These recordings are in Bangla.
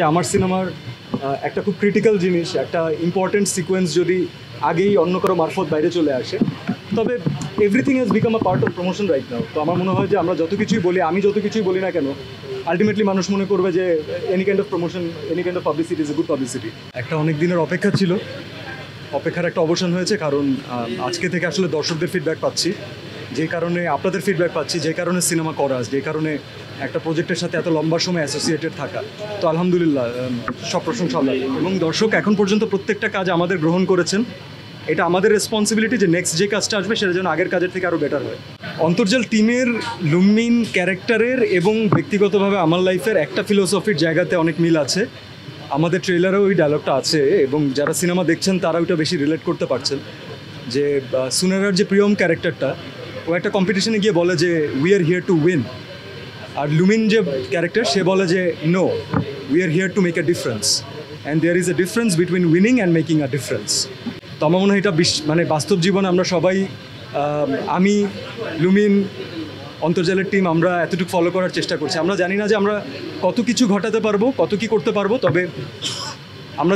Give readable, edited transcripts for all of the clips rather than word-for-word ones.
আমার সিনেমার একটা খুব ক্রিটিক্যাল জিনিস, একটা ইম্পর্টেন্ট সিকোয়েন্স যদি আগেই অন্য কারো মারফত বাইরে চলে আসে, তবে everything has become a part of promotion right now. তো আমার মনে হয় যে আমরা যত কিছুই বলি, আমি যত কিছুই বলি না কেন, আলটিমেটলি মানুষ মনে করবে যে any kind of promotion, any kind of publicity is a good publicity. একটা অনেক দিনের অপেক্ষা ছিল, অপেক্ষার একটা অবসান হয়েছে, কারণ আজকে থেকে আসলে দর্শকদের ফিডব্যাক পাচ্ছি, যে কারণে আপনাদের ফিডব্যাক পাচ্ছি, যে কারণে সিনেমা করা, যে কারণে একটা প্রজেক্টের সাথে এত লম্বা সময় অ্যাসোসিয়েটেড থাকা। তো আলহামদুলিল্লাহ, সব প্রশংসা আল্লাহ। এবং দর্শক এখন পর্যন্ত প্রত্যেকটা কাজ আমাদের গ্রহণ করেছেন। এটা আমাদের রেসপন্সিবিলিটি যে নেক্সট যে কাজটা আসবে সেটা যেন আগের কাজের থেকে আরও বেটার হয়। অন্তর্জাল টিমের লুমিন ক্যারেক্টারের এবং ব্যক্তিগতভাবে আমার লাইফের একটা ফিলোসফির জায়গাতে অনেক মিল আছে। আমাদের ট্রেলারেও ওই ডায়লগটা আছে এবং যারা সিনেমা দেখছেন তারা ওইটা বেশি রিলেট করতে পারছেন। যে সুনেরার যে প্রিয়ম ক্যারেক্টারটা, ও একটা কম্পিটিশনে গিয়ে বলে যে we are here to win, আর লুমিন যে ক্যারেক্টার সে বলে যে no, we are here to make a difference, and there is a difference between winning and making a difference. তো আমার মনে হয় এটা মানে বাস্তব জীবনে আমরা সবাই, আমি, লুমিন, অন্তর্জালের টিম, আমরা এতটুকু ফলো করার চেষ্টা করছি। আমরা জানি না যে আমরা কত কিছু ঘটাতে পারবো, কত কী করতে পারবো, তবে আমরা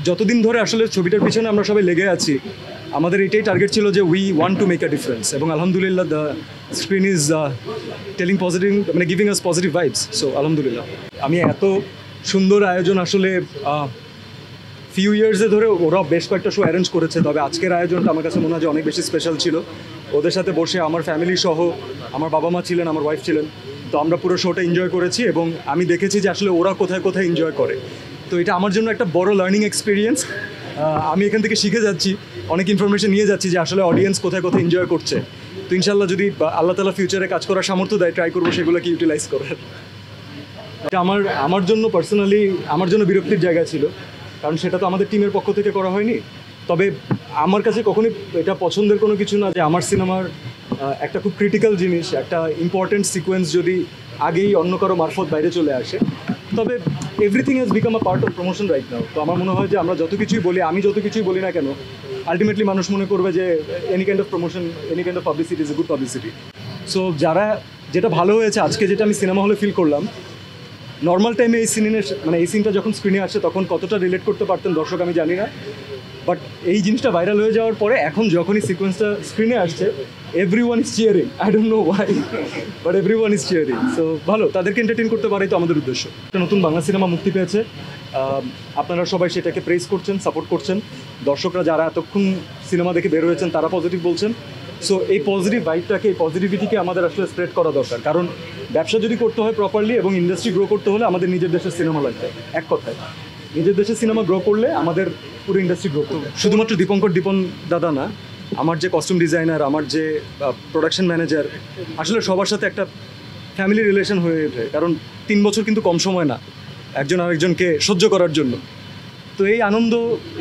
যতদিন ধরে আসলে ছবিটার পিছনে আমরা সবাই লেগে আছি, আমাদের এটাই টার্গেট ছিল যে we want to make a difference. এবং আলহামদুলিল্লাহ the screen is telling positive, মানে giving us positive vibes. So আলহামদুলিল্লাহ। আমি এত সুন্দর আয়োজন আসলে ফিউ ইয়ার্সে ধরে ওরা বেশ কয়েকটা শো অ্যারেঞ্জ করেছে, তবে আজকের আয়োজনটা আমার কাছে মনে হয় যে অনেক বেশি স্পেশাল ছিল। ওদের সাথে বসে আমার ফ্যামিলি সহ, আমার বাবা মা ছিলেন, আমার ওয়াইফ ছিলেন, তো আমরা পুরো শোটা এনজয় করেছি এবং আমি দেখেছি যে আসলে ওরা কোথায় কোথায় এনজয় করে। তো এটা আমার জন্য একটা বড় লার্নিং এক্সপিরিয়েন্স। আমি এখান থেকে শিখে যাচ্ছি, অনেক ইনফরমেশন নিয়ে যাচ্ছি যে আসলে অডিয়েন্স কোথায় কোথায় এনজয় করছে। তো ইনশাল্লাহ যদি আল্লাহ তাআলা ফিউচারে কাজ করার সামর্থ্য দেয়, ট্রাই করবো সেগুলোকে ইউটিলাইজ করার। এটা আমার জন্য পার্সোনালি আমার জন্য বিরক্তির জায়গা ছিল, কারণ সেটা তো আমাদের টিমের পক্ষ থেকে করা হয়নি। তবে আমার কাছে কখনোই এটা পছন্দের কোনো কিছু না যে আমার সিনেমার একটা খুব ক্রিটিক্যাল জিনিস, একটা ইম্পর্টেন্ট সিকোয়েন্স যদি আগেই অন্য কারো মারফত বাইরে চলে আসে, তবে everything has become a part of promotion right now. তো আমার মনে হয় যে আমরা যত কিছুই বলি, আমি যত কিছুই বলি না কেন, আলটিমেটলি মানুষ মনে করবে যে any kind of promotion, any kind of publicity is a good publicity. So যেটা ভালো হয়েছে আজকে, যেটা আমি সিনেমা হলে ফিল করলাম, নর্মাল টাইমে এই সিনটা যখন স্ক্রিনে আসে তখন কতটা রিলেট করতে পারতেন দর্শক আমি জানি না, বাট এই জিনিসটা ভাইরাল হয়ে যাওয়ার পরে এখন যখনই সিকোয়েন্সটা স্ক্রিনে আসছে, everyone is cheering. I don't know Y, but everyone is cheering. So ভালো, তাদেরকে এন্টারটেইন করতে পারাই তো আমাদের উদ্দেশ্য। একটা নতুন বাংলা সিনেমা মুক্তি পেয়েছে, আপনারা সবাই সেটাকে প্রেজ করছেন, সাপোর্ট করছেন। দর্শকরা যারা এতক্ষণ সিনেমা দেখে বের হয়েছেন তারা পজিটিভ বলছেন। সো এই পজিটিভ ভাইবটাকে, এই পজিটিভিটিকে আমাদের আসলে স্প্রেড করা দরকার, কারণ ব্যবসা যদি করতে হয় প্রপারলি এবং ইন্ডাস্ট্রি গ্রো করতে হলে আমাদের নিজের দেশের সিনেমা লাগবে। এক কথায় নিজের দেশের সিনেমা গ্রো করলে আমাদের পুরো ইন্ডাস্ট্রি গ্রো করবে। শুধুমাত্র দীপন দাদা না, আমার যে কস্টিউম ডিজাইনার, আমার যে প্রোডাকশন ম্যানেজার, আসলে সবার সাথে একটা ফ্যামিলি রিলেশন হয়ে ওঠে, কারণ 3 বছর কিন্তু কম সময় না একজন আরেকজনকে সহ্য করার জন্য। তো এই আনন্দ,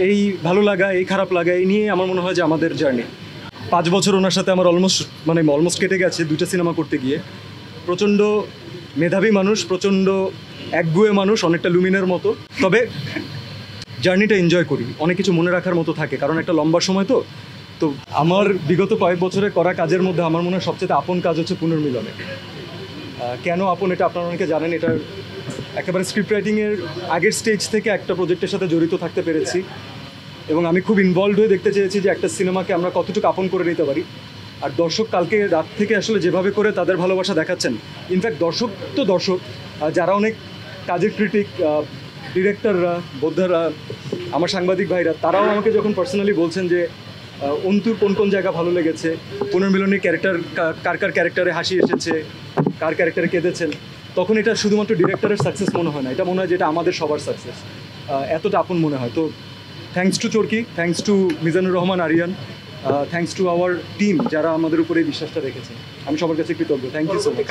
এই ভালো লাগা, এই খারাপ লাগা, এই নিয়ে আমার মনে হয় যে আমাদের জার্নি। 5 বছর ওনার সাথে আমার অলমোস্ট কেটে গেছে 2টা সিনেমা করতে গিয়ে। প্রচণ্ড মেধাবী মানুষ, প্রচণ্ড একগুয়ে মানুষ, অনেকটা লুমিনের মতো। তবে জার্নিটা এনজয় করি, অনেক কিছু মনে রাখার মতো থাকে, কারণ একটা লম্বা সময় তো আমার বিগত কয়েক বছরে করা কাজের মধ্যে আমার মনে হয় সবচেয়ে আপন কাজ হচ্ছে পুনর্মিলনে। কেন আপন এটা আপনারা অনেকে জানেন। এটার একেবারে স্ক্রিপ্ট রাইটিংয়ের আগের স্টেজ থেকে একটা প্রজেক্টের সাথে জড়িত থাকতে পেরেছি এবং আমি খুব ইনভলভড হয়ে দেখতে চেয়েছি যে একটা সিনেমাকে আমরা কতটুকু আপন করে নিতে পারি। আর দর্শক কালকে রাত থেকে আসলে যেভাবে করে তাদের ভালোবাসা দেখাচ্ছেন, ইনফ্যাক্ট দর্শক, যারা অনেক কাজের ক্রিটিক, ডিরেক্টররা, বোদ্ধারা, আমার সাংবাদিক ভাইরা, তারাও আমাকে যখন পার্সোনালি বলছেন যে অন্তুর কোন জায়গা ভালো লেগেছে, পুনর্মিলনের ক্যারেক্টার, কার ক্যারেক্টারে হাসি এসেছে, কার ক্যারেক্টারে কেঁদেছেন, তখন এটা শুধুমাত্র ডিরেক্টরের সাকসেস মনে হয় না, এটা মনে হয় যেটা আমাদের সবার সাকসেস। এতটা আপন মনে হয়। তো thanks to Chorki, thanks to Mizanur Rahman Aryan, thanks to our team যারা আমাদের উপরে এই বিশ্বাসটা রেখেছে। আমি সবার কাছে কৃতজ্ঞ। Thank you so much.